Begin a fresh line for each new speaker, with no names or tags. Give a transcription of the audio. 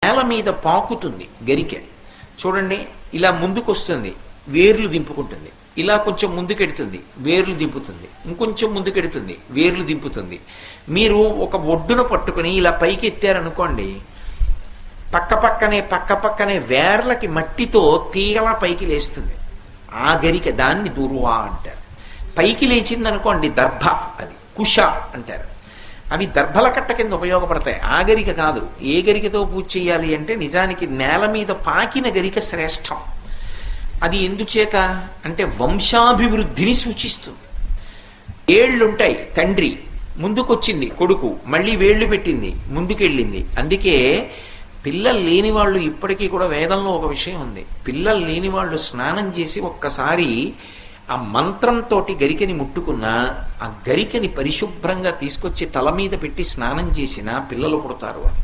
నేల మీద పాకుతుంది గరికె. చూడండి, ఇలా ముందుకొస్తుంది, వేర్లు దింపుకుంటుంది, ఇలా కొంచెం ముందుకెడుతుంది, వేర్లు దింపుతుంది, ఇంకొంచెం ముందుకెడుతుంది, వేర్లు దింపుతుంది. మీరు ఒక ఒడ్డున పట్టుకుని ఇలా పైకి ఎత్తారనుకోండి, పక్కపక్కనే వేర్లకి మట్టితో తీగలా పైకి లేస్తుంది. ఆ గరిక, దాన్ని దుర్వా అంటారు. పైకి లేచింది అనుకోండి దర్భ, అది కుష అంటారు. అవి దర్భల కట్ట కింద ఉపయోగపడతాయి. ఆ గరిక కాదు. ఏ గరికతో పూజ చేయాలి అంటే నిజానికి నేల మీద పాకిన గరిక శ్రేష్టం. అది ఎందుచేత అంటే వంశాభివృద్ధిని సూచిస్తుంది. ఏళ్లుంటాయి, తండ్రి ముందుకొచ్చింది, కొడుకు మళ్ళీ వేళ్లు పెట్టింది, ముందుకెళ్ళింది. అందుకే పిల్లలు లేని వాళ్ళు ఇప్పటికీ కూడా వేదంలో ఒక విషయం ఉంది. పిల్లలు లేని వాళ్ళు స్నానం చేసి ఒక్కసారి ఆ మంత్రంతో గరికని ముట్టుకున్నా, ఆ గరికని పరిశుభ్రంగా తీసుకొచ్చి తల మీద పెట్టి స్నానం చేసినా పిల్లలు పుడతారు అని.